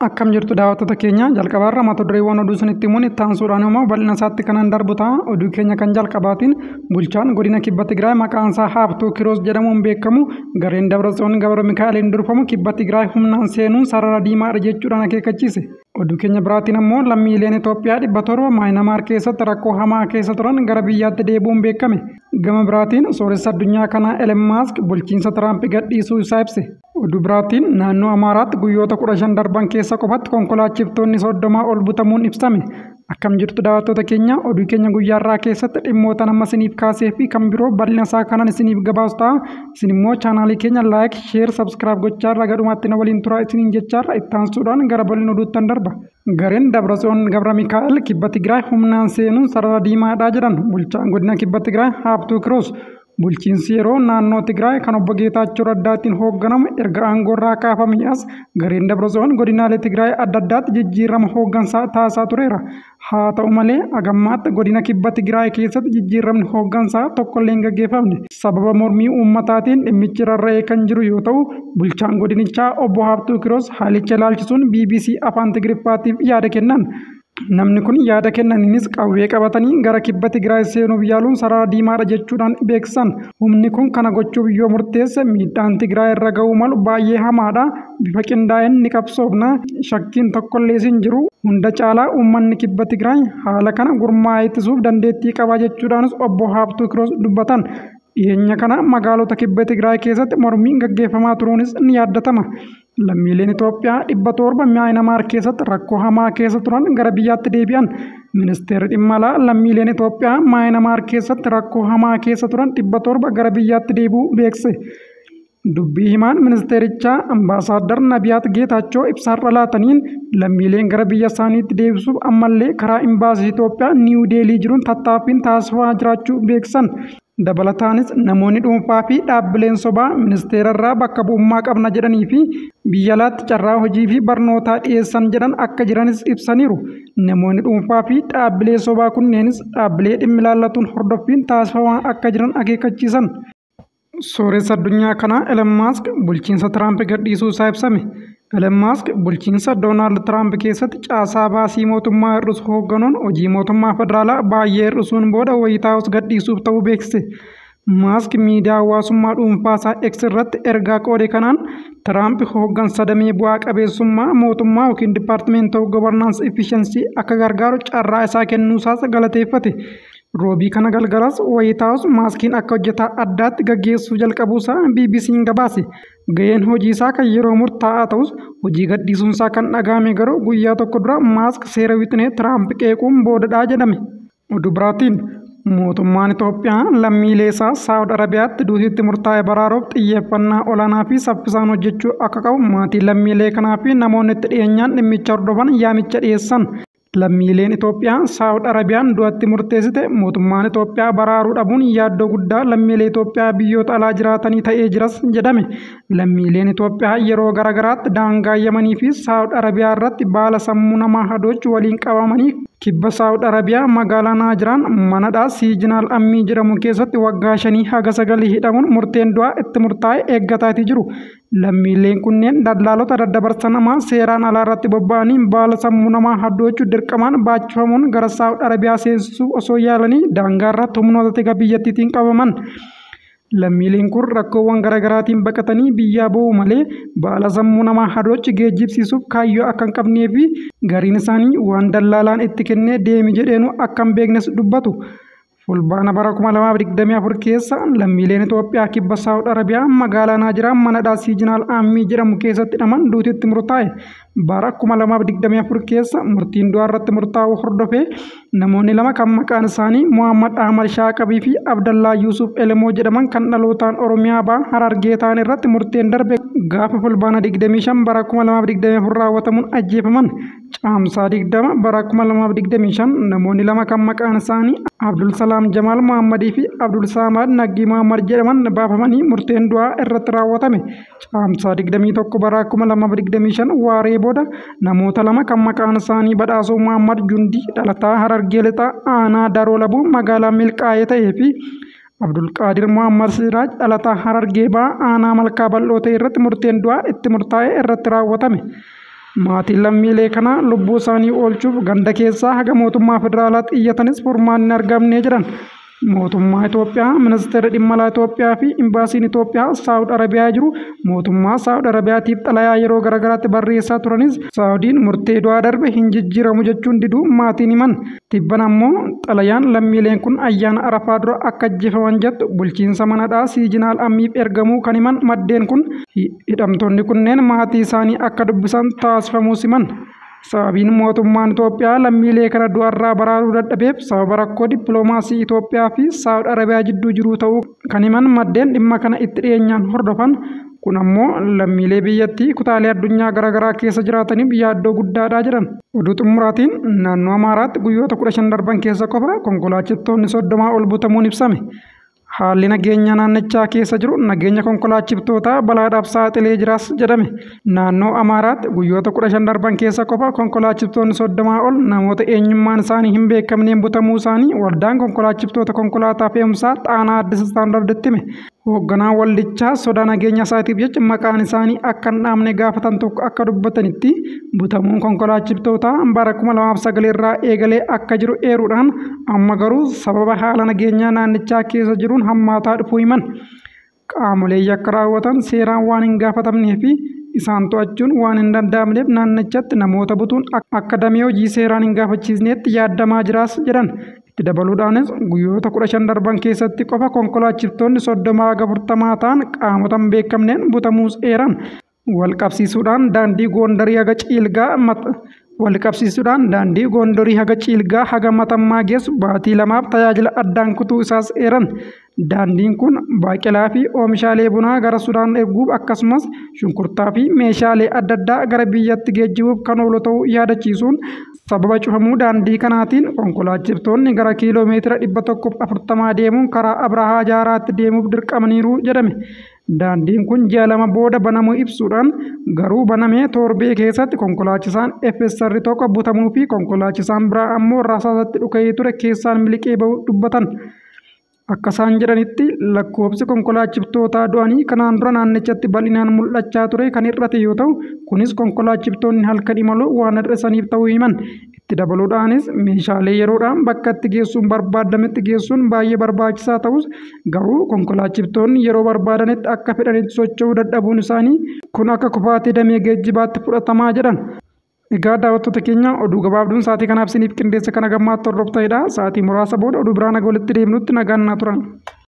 Akkam jirtu daawwattoota keenya jalqabaarra mata dureewwan oduu isinitti himuun itti aansuudhaan immoo bal'ina isaatti kanan darbu ta'a. Oduu keenya kan jalqabaatiin bulchaan godina kibba Tigraay maqaan isaa Haabtuu Kiroos jedhamuun beekamu gareen Dabratsiyoon Gabra Mikaa'eliin durfamu kibba Tigraay humnaan seenuun sarara diimaadha jechuudhaan akeekkachiise. Oduu keenya biraatiin immoo lammiileen Itoophiyaa 700 Maayinamaar keessatti rakkoo hamaa keessa turan gara biyyaatti deebi'uun beekame. Gama biraatiin sooressa addunyaa kanaa Elon Musk bulchiinsa Tiraamp gadhiisuu isaa ibse. Oduu biraatiin naannoo Amaaraatti guyyoota 15 darban keessa qofatti konkolaachiftonni 30 ol butamuun ibsame. Akkam jirtu daawwattoota keenya oduu keenya guyyaarraa keessatti dhimmoota nama isiniif kaasee fi kan biroo bal'ina isaa kanan isiniif gabaasu ta'a. Isin immoo chaanaalii keenya laayik, sheer, sabskiraayib gochaarra gadhumaatti na waliin turaa isiniin jechaarra itti aansuudhaan gara bal'ina oduuttan darba. Gareen Dabratsiyoon Gabra Mikaa'el kibba Tigraay humnaan seenuun sarara diimaadhaa jedhan bulchaan godina kibba Tigraay Haabtuu Kiroos. Bulchiinsi yeroo naannoo Tigraay kan obbo Geetaachoo Raddaatiin hoogganamu erga aangoorraa kaafamee as gareen Dabratsiyoon godinaalee Tigraay adda addaatti jijjiirama hooggansaa taasisaa tureera. Haa ta'u malee hagammaatti godina kibba Tigraay keessatti jijjiiramni hooggansaa tokkollee hin gaggeeffamne. Sababa mormii uummataatiin dhimmichi rarra'ee kan jiru yoo ta'u bulchaan godinichaa obbo Haabtuu Kiroos haalicha ilaalchisuun BBC afaan Tigiriffaatiif yaada kennan. Namni kun yaada kennaniinis qawwee qabatanii gara kibba Tigraay seenuuf yaaluun sarara diimaadha jechuudhaan beeksisan. Humni kun kana gochuuf yoo murteesse miidhaan Tigraay irra ga'uu malu baay'ee hamaadha. Bifa qindaa'een ni qabsoofna. Shakkiin tokkollee hin jiru. Hunda caalaa uummanni kibba Tigraay haala kana gurmaa'ee ittisuuf dandeettii qaba jechuudhaanis obbo Haabtuu Kiroos dubbatan. Dhiyeenya kana magaalota kibba Tigraay keessatti mormiin gaggeeffamaa turuunis ni yaaddatama. Lammiileen Itoophiyaa 700 Maayinamaar keessatti rakkoo hamaa keessa turan gara biyyaatti deebi'an. Ministeerri dhimma alaa lammiileen Itoophiyaa Maayinamaar keessatti rakkoo hamaa keessa turan 700 gara biyyaatti deebi'uu beekse. Dubbii himaan ministeerichaa Ambaasaadar Nabiyaat Geetaachoo ibsaarra laataniin lammiileen gara biyya isaaniitti deebisuuf ammallee karaa imbaasii Itoophiyaa Niiw Deelii jiruun tattaaffiin taasifamaa jiraachuu beeksisan. Dabalataanis namoonni dhuunfaa fi dhaabbileen sobaa ministeerarraa bakka bu'ummaa qabna jedhanii fi biyya alaatti carraa hojii fi barnootaa dhiyeessan jedhan akka jiranis ibsaniiru. Namoonni dhuunfaa fi dhaabbilee sobaa kunneenis dhaabbilee dhimmi ilaallatuun hordoffiin taasifamaa akka jiran akeekkachiisan. Sooressa addunyaa kanaa Elon Musk bulchiinsa Tiraamp gadhiisuu isaa ibsame. Elon Musk bulchiinsa Doonaald Tiraamp keessatti caasaa baasii mootummaa hir'isu hoogganuun hojii mootummaa federaalaa baay'ee hir'isuun booda White House gadhiisuuf ta'uu beeksise. Musk miidiyaa hawaasummaa dhuunfaa isaa X irratti ergaa qoode kanaan Tiraamp hooggansa damee bu'aa qabeessummaa mootummaa yookiin Department of Governance Efficiency akka gargaaru carraa isaa kennuusaas galateeffate. Roobii kana galgalas White House Muskiin akka hojjetaa addaatti gaggeessuu jalqabuusaa BBC'n gabaase. Gaheen hojii isaa kan yeroo murtaa'aa ta'us hojii gadhiisuunsaa kan dhagahame garuu guyyaa tokko dura Musk seera wixinee Tiraamp qeequun boodadhaa jedhame. Oduu biraatiin mootummaan Itoophiyaa lammiilee isaa Saawud Arabiyaatti duutiitti murtaa'e baraaruuf xiyyeeffannaa olaanaa fi saffisaan hojjechuu akka qabu maatii lammiilee kanaa fi namoonni itti dhiyeenyaan dhimmicha hordofan yaamicha dhiyeessan. Lammiileen Itoophiyaa Saawud Arabiyaan du'atti murteessite mootummaan Itoophiyaa baraaruu dhabuun yaaddoo guddaa lammiilee Itoophiyaa biyyoota alaa jiraatanii ta'ee jiras jedhame. Lammiileen Itoophiyaa yeroo garaagaraatti daangaa Yemanii fi Saawud Arabiyaa irratti baala sammuu namaa hadoochuu waliin qabamanii kibba Saawud Arabiyaa magaalaa Naajiraan manadhaa Siijinaal Ammii jedhamu keessatti waggaa 5 haga 9 hidhamuun murteen du'aa itti murtaa'e eeggataatii jiru. Lammiileen kunneen daldaalota daddabarsa namaa seeraan alaa irratti bobba'anii baala sammuu namaa hadoochuu dirqamaan baachifamuun gara Saawud Arabiyaa seensisuuf osoo yaalanii daangaa irratti humnoota tika biyyattiitiin qabaman. Lammiileen kun rakkoowwan garaagaraatiin baqatanii biyyaa ba'uu malee baala sammuu namaa hadoochi geejjibsiisuuf kaayyoo akka hin qabnee fi gariin isaanii waan dallaalaan itti kennee deemi jedheenu akka hin beeknes dubbatu. Fulbaana bara 2024 keessa lammiileen Itoophiyaa kibba Saawud Arabiyaa magaalaa Naajiraan manadhaa Siijinaal Ammii jedhamu keessatti hidhaman duutiitti murtaa'e. Bara 2024 keessa murtiin du'aa irratti murtaa'uu hordofee namoonni lama kan maqaan isaanii Muhammad Ahmad Shaaqabii fi Abdallaa Yuusuf Elemoo jedhaman kan dhalootaan Oromiyaa ba'an Harargee ta'an irratti murteen darbe gaafa fulbaana 25 bara 2024 raawwatamuun ajjeefaman. Caamsaa 20 bara 2025 namoonni lama kan maqaan isaanii Abdul Salaam Jamaal Muhammadii fi Abdul Samaad Naggii Muhammad jedhaman baafamanii murteen du'aa irratti raawwatame. Caamsaa 21 bara 2025 waaree booda namoota lama kan maqaan isaanii Badhaasoo Muhammad Jundii dhalataa Harargee lixaa aanaa Daroo Labuu magaalaa Milkaa'ee ta'ee fi Abdul Qaadir Muhammad Siraaj dhalataa Harargee ba'aa aanaa Malkaa Bal'oo ta'e irratti murteen du'aa itti murtaa'e irratti raawwatame. Maatiin lammiilee kana lubbuu isaanii oolchuuf ganda keessaa haga mootummaa federaalaatti iyyatanis furmaanni hin argamne jedhan. Mootummaa Itoophiyaa, Ministeera dhimma alaa Itoophiyaa fi Imbaasiin Itoophiyaa Saawud Arabiyaa jiru mootummaa Saawud Arabiyaatiif xalayaa yeroo garaagaraatti barreessaa turanis Saawudiin murtee du'aa darbe hin jijjiiramu jechuun diduu maatiin himan. Tibban ammoo xalayaan lammiileen kun ayyaana Arafaa dura akka ajjeefaman jettu bulchiinsa manadhaa Siijinaal Ammiif ergamuu kan himan maddeen kun hidhamtoonni kunneen maatii isaanii akka dubbisan taasifamuus himan. Sababiin mootummaan Itoophiyaa lammiilee kana du'arraa baraaruu dadhabeef sababa rakkoo dippiloomaasii Itoophiyaa fi Saawud Arabiyaa jidduu jiru ta'uu kan himan maddeen dhimma kana itti dhiyeenyaan hordofan. Kun ammoo lammiilee biyyattii kutaalee addunyaa garaagaraa keessa jiraataniif yaaddoo guddaadha jedhan. Oduu xumuraatiin naannoo Amaaraatti guyyoota 15 darban keessa qofa konkolaachistoonni 30 ol butamuun ibsame. Haalli nageenya naannichaa keessa jiru nageenya konkolaachiftootaa balaadhaaf saaxilee jiraas jedhame. Naannoo Amaaraatti guyyoota 15 darban keessa qofa konkolaachistoonni 30 ol namoota eenyummaan isaanii hin beekamneen butamuu isaanii waldaan konkolaachiftota konkolaataa fe'umsaa Xaanaa Addis Istaandarditti hime. Hoogganaan waldichaa sodaa nageenya isaatiif jecha maqaan isaanii akka hin dhaamne gaafatan tokko akka dubbatanitti butamuun konkolaachiftootaa bara 2009 irraa eegalee akka jiru eeruudhaan amma garuu sababa haala nageenyaa naannichaa keessa jiruun hammaataa dhufuu himan. Qaamolee yakka raawwatan seeraan waan hin gaafatamnee fi isaan to'achuun waan hin danda'amneef naannichatti namoota butuun akka damee hojii seeraan hin gaafachiisneetti yaadamaa jiraas jedhan. Itti dabaluudhaanis guyyoota 15 darban keessatti qofa konkolaachiftonni 30-40 ta'an qaamota hin beekamneen butamuus eeran. Walqabsiisuudhaan daandii Goondarii haga Ciilgaa haga Matammaa geessu baatii 2 tajaajila addaan kutuu isaas eeran. Daandiin kun baaqelaa fi oomishaalee bunaa gara Sudaan erguuf akkasumas shunkurtaa fi meeshaalee adda addaa gara biyyatti geejjibuuf kan oolu ta'uu yaadachiisuun sababa cufamuu daandii kanaatiin konkolaachiftonni gara kiiloomeetira 140 deemuun karaa Abrahaa Jaaraatti deemuuf dirqamaniiru jedhame. Daandiin kun ji'a 2 booda banamuu ibsuudhaan garuu banamee torbee keessatti konkolaachisaan FSR tokko butamuu fi konkolaachisaan biraa ammoo rasaasatti dhuka'ee ture keessaan miliqee bahuu dubbatan. Akka isaan jedhanitti lakkoofsi konkolaachiftootaa du'anii kanaan dura naannichatti bal'inaan mul'achaa ture kan hir'ate yoo ta'u kunis konkolaachiftonni halkan imaluu waan hir'isaniif ta'uu himan. Itti dabaluudhaanis meeshaalee yeroodhaan bakka itti geessuun barbaadametti geessuun baay'ee barbaachisaa ta'us garuu konkolaachiftonni yeroo barbaadanitti akka fedhanitti socho'uu dadhabuun isaanii kun akka kufaatii damee geejjibaatti fudhatamaa jedhan. Egaa daawwattoota keenya oduu gabaabduun sa'aatii kanaaf isiniif qindeesse kana gammaatti hordoftanidha. Sa'aatii muraasa booda oduu biraan walitti deebinutti nagaan naa turan.